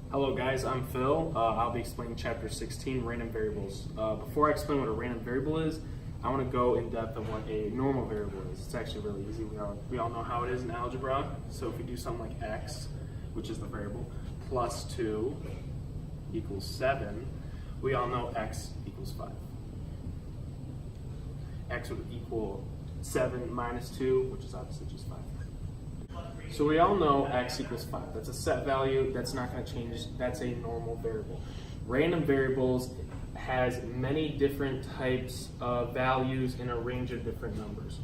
Hello guys, I'm Phil. I'll be explaining chapter 16, random variables. Before I explain what a random variable is, I want to go in depth on what a normal variable is. It's actually really easy. We all know how it is in algebra. So if we do something like x, which is the variable, plus 2 equals 7, we all know x equals 5. X would equal 7 minus 2, which is obviously just 5. So we all know x equals 5. That's a set value. That's not going to change. That's a normal variable. Random variables has many different types of values in a range of different numbers.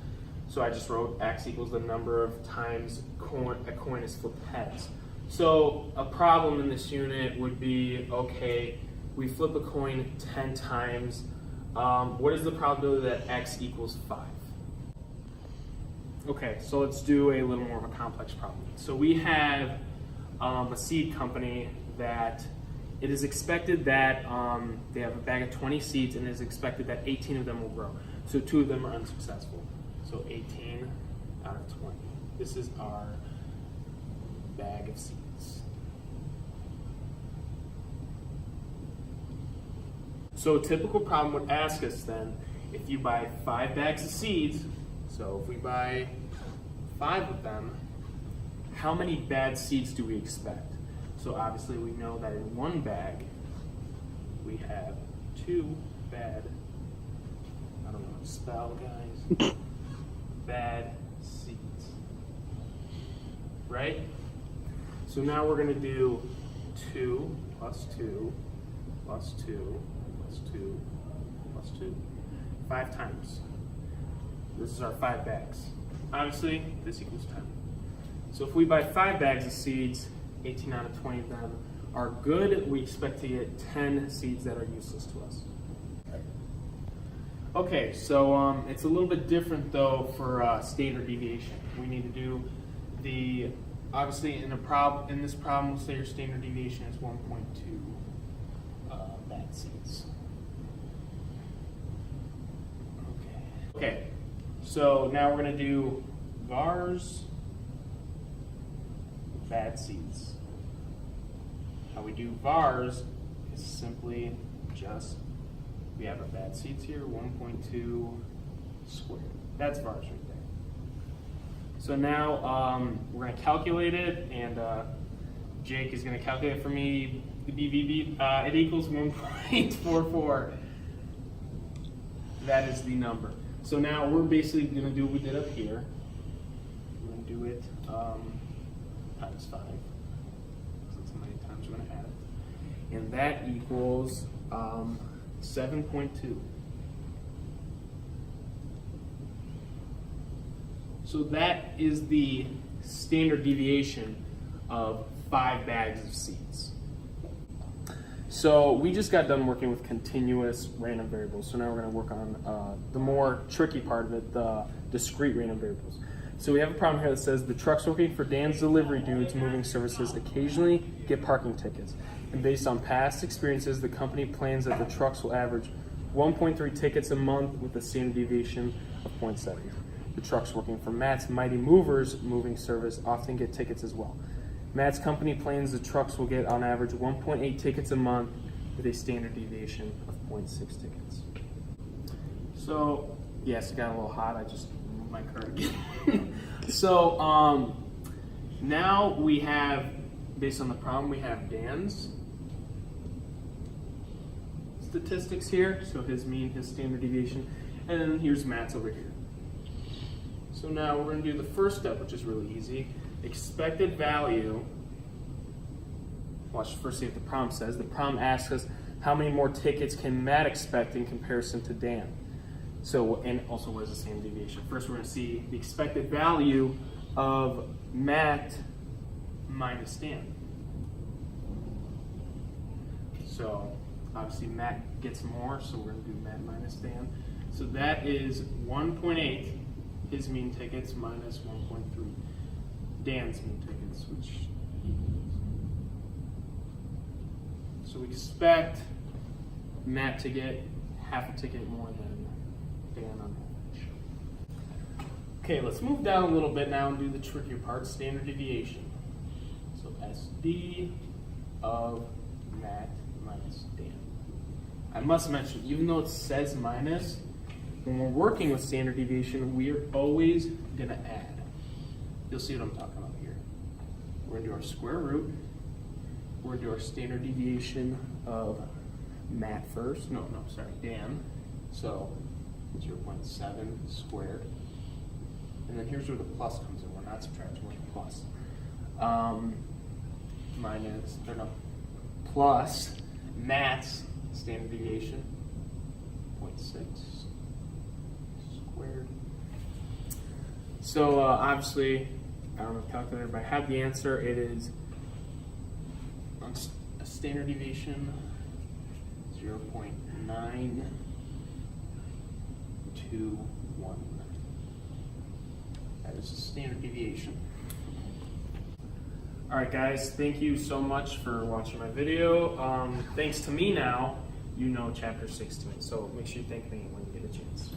So I just wrote x equals the number of times a coin is flipped heads. So a problem in this unit would be, okay, we flip a coin 10 times. What is the probability that x equals 5? Okay, so let's do a little more of a complex problem. So we have a seed company that it is expected that they have a bag of 20 seeds, and it is expected that 18 of them will grow. So 2 of them are unsuccessful. So 18 out of 20. This is our bag of seeds. So a typical problem would ask us then, if you buy 5 bags of seeds, so if we buy 5 of them, how many bad seeds do we expect? So obviously we know that in one bag, we have 2 bad, I don't know how to spell, guys, bad seeds, right? So now we're gonna do 2 plus 2 plus 2 plus 2 plus 2, 5 times. This is our 5 bags. Obviously, this equals 10. So if we buy 5 bags of seeds, 18 out of 20 of them are good. We expect to get 10 seeds that are useless to us. Okay, so it's a little bit different though for standard deviation. We need to do the, obviously in this problem, we'll say your standard deviation is 1.2 bad seeds. Okay. So now we're going to do vars bad seeds. How we do vars is simply just, we have our bad seeds here, 1.2 squared. That's vars right there. So now we're going to calculate it, and Jake is going to calculate it for me. It equals 1.44. That is the number. So now we're basically going to do what we did up here. We're going to do it times 5. So that's how many times we're going to add it. And that equals 7.2. So that is the standard deviation of 5 bags of seeds. So we just got done working with continuous random variables. So now we're going to work on the more tricky part of it, the discrete random variables. So we have a problem here that says the trucks working for Dan's Delivery Dudes moving services occasionally get parking tickets. And based on past experiences, the company plans that the trucks will average 1.3 tickets a month with a standard deviation of 0.7. The trucks working for Matt's Mighty Movers moving service often get tickets as well. Matt's company plans the trucks will get on average 1.8 tickets a month with a standard deviation of 0.6 tickets. So, yes, it got a little hot. I just moved my card again. So, now we have, based on the problem, we have Dan's statistics here. So his mean, his standard deviation. And then here's Matt's over here. So now we're going to do the first step, which is really easy. Expected value. Watch first see what the problem says. The problem asks us how many more tickets can Matt expect in comparison to Dan. So, and also what is the standard deviation? First we're going to see the expected value of Matt minus Dan. So obviously Matt gets more, so we're going to do Matt minus Dan. So that is 1.8, his mean tickets, minus 1.3. Dan's mean tickets, which equals. So we expect Matt to get half a ticket more than Dan on average. Okay, let's move down a little bit now and do the trickier part, standard deviation. So SD of Matt minus Dan. I must mention, even though it says minus, when we're working with standard deviation, we are always going to add. You'll see what I'm talking about here. We're going to do our square root. We're going to do our standard deviation of Matt first. Dan. So 0.7 squared. And then here's where the plus comes in. We're not subtracting, we're plus. Plus Matt's standard deviation, 0.6 squared. So obviously, I don't have a calculator, but I have the answer. It is a standard deviation 0.921. That is a standard deviation. All right, guys, thank you so much for watching my video. Thanks to me now, you know Chapter 16, so make sure you thank me when you get a chance.